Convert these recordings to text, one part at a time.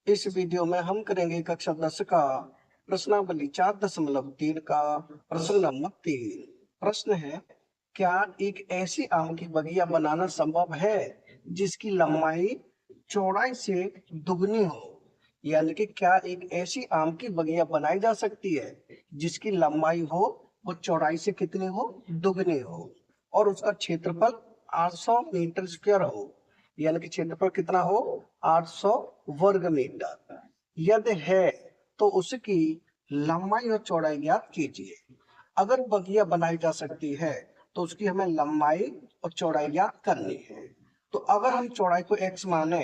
इस वीडियो में हम करेंगे कक्षा 10 का प्रश्नावली 4.3 का प्रश्न नंबर 3। प्रश्न है, क्या एक ऐसी आम की बगिया बनाना संभव है जिसकी लंबाई चौड़ाई से दुगनी हो? यानी कि क्या एक ऐसी आम की बगिया बनाई जा सकती है जिसकी लंबाई हो वो चौड़ाई से कितनी हो? दुगनी हो, और उसका क्षेत्रफल 800 मीटर स्क्वायर हो। यानी कि क्षेत्रफल कितना हो? 800 वर्ग मीटर। यदि है तो उसकी लंबाई और चौड़ाई ज्ञात कीजिए। अगर बगिया बनाई जा सकती है तो उसकी हमें लंबाई और चौड़ाई ज्ञात करनी है। तो अगर हम चौड़ाई को x माने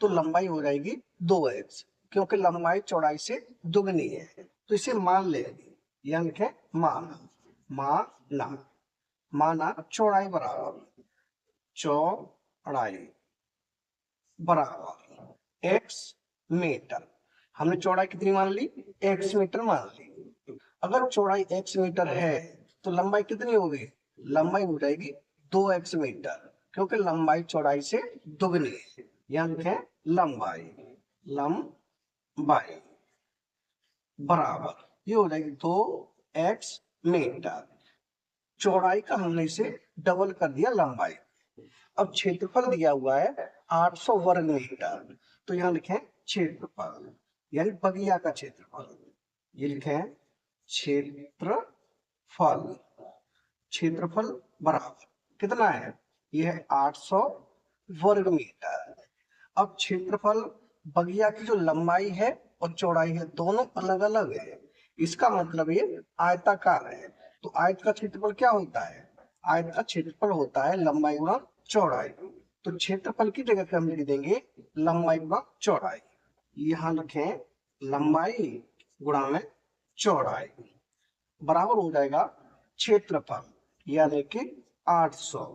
तो लंबाई हो जाएगी 2x, क्योंकि लंबाई चौड़ाई से दुगनी है। तो इसे मान लेंगे, यानी कि माना माना चौड़ाई बराबर x मीटर। हमने चौड़ाई कितनी मान ली? x मीटर मान ली। अगर चौड़ाई x मीटर है तो लंबाई कितनी होगी? लंबाई हो जाएगी 2x मीटर, क्योंकि लंबाई चौड़ाई से दुगनी है। यानी कि लंबाई बराबर ये हो जाएगी 2x मीटर। चौड़ाई का हमने इसे डबल कर दिया लंबाई। अब क्षेत्रफल दिया हुआ है 800 वर्ग मीटर, तो यहाँ लिखें क्षेत्रफल, यानी बगिया का क्षेत्रफल। ये लिखें क्षेत्रफल बराबर कितना है? ये है 800 वर्ग मीटर। अब क्षेत्रफल बगिया की जो लंबाई है और चौड़ाई है दोनों अलग अलग है, इसका मतलब ये आयताकार है। तो आयत का क्षेत्रफल क्या होता है? आयत का क्षेत्रफल होता है लंबाई गुणा चौड़ाई। तो क्षेत्रफल की जगह पे हम लिख देंगे लंबाई गुणा चौड़ाई। यहाँ लिखें लंबाई गुणा में चौड़ाई बराबर हो जाएगा क्षेत्रफल, यानी कि 800,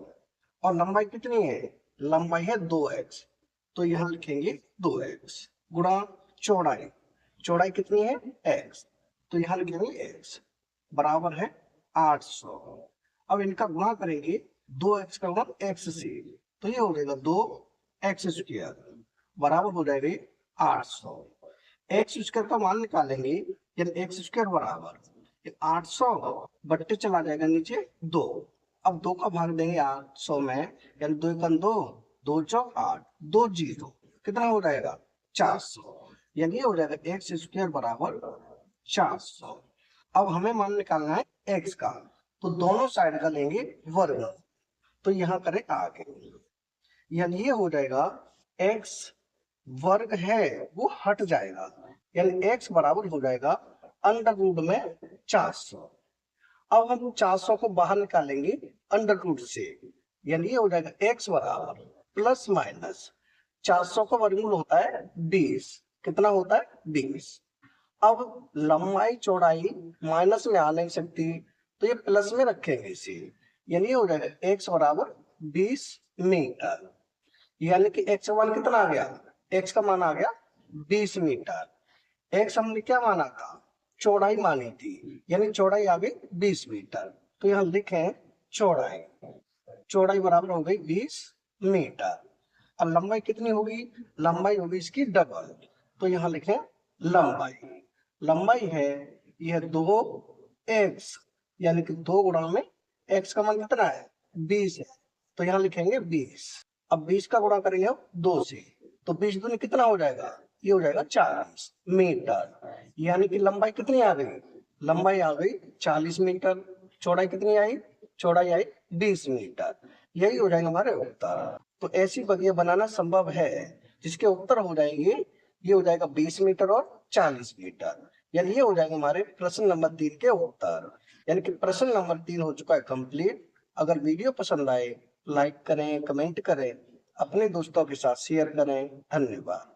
और लंबाई कितनी है? लंबाई है 2x, तो यहाँ लिखेंगे 2x गुणा चौड़ाई। चौड़ाई कितनी है? x, तो यहाँ लिखेंगे x बराबर है 800। अब इनका गुणा करेंगे 2x का गुणा x से, तो ये हो जाएगा 2x स्क्वायर बराबर हो जाएगा 800। x स्क्वायर का मान निकालेंगे, यानी x स्क्वायर बराबर 800 बट्टे चला जाएगा नीचे 2। अब 2 का भाग देंगे 800 में, यानी 2 1 2, 2 चौक 8, 2 0, कितना हो जाएगा? 400। यानी हो जाएगा x स्क्वायर बराबर 400। अब हमें मान निकालना है x का, तो दोनों साइड का लेंगे वर्ग, तो यहाँ करें आगे, यानी ये हो जाएगा x वर्ग है वो हट जाएगा, यानी x बराबर हो जाएगा अंडर रूट में 400। अब हम 400 को बाहर निकालेंगे अंडर रूट से, यानी ये हो जाएगा x बराबर प्लस माइनस 400 का वर्गमूल होता है 20, कितना होता है? 20। अब लंबाई चौड़ाई माइनस में आ नहीं सकती, तो ये प्लस में रखेंगे इसे, यानी ये हो जाएगा x बराबर 20 मीटर। यानी कि x का मान कितना आ गया? x का मान आ गया 20 मीटर। x हमने क्या माना था? चौड़ाई मानी थी, यानी चौड़ाई आ गई 20 मीटर। तो यहाँ लिखें चौड़ाई बराबर हो गई 20 मीटर। अब लंबाई कितनी होगी? लंबाई होगी इसकी डबल, तो यहाँ लिखें लंबाई है यह 2x, यानी कि 2 गुणा में x का मान कितना है? 20 है, तो यहाँ लिखेंगे 20। अब 20 का गुणा करेंगे हम 2 से, तो 20 दूनी कितना हो जाएगा? ये हो जाएगा 40 मीटर। यानी कि लंबाई कितनी आ गई? लंबाई आ गई 40 मीटर। चौड़ाई कितनी आई? चौड़ाई आई 20 मीटर। यही हो जाएगा हमारे उत्तर। तो ऐसी बगिया बनाना संभव है जिसके उत्तर हो जाएंगे, ये हो जाएगा 20 मीटर और 40 मीटर। यानी ये हो जाएगा हमारे प्रश्न नंबर 3 के उत्तर। यानी कि प्रश्न नंबर 3 हो चुका है कंप्लीट। अगर वीडियो पसंद आए लाइक करें, कमेंट करें, अपने दोस्तों के साथ शेयर करें। धन्यवाद।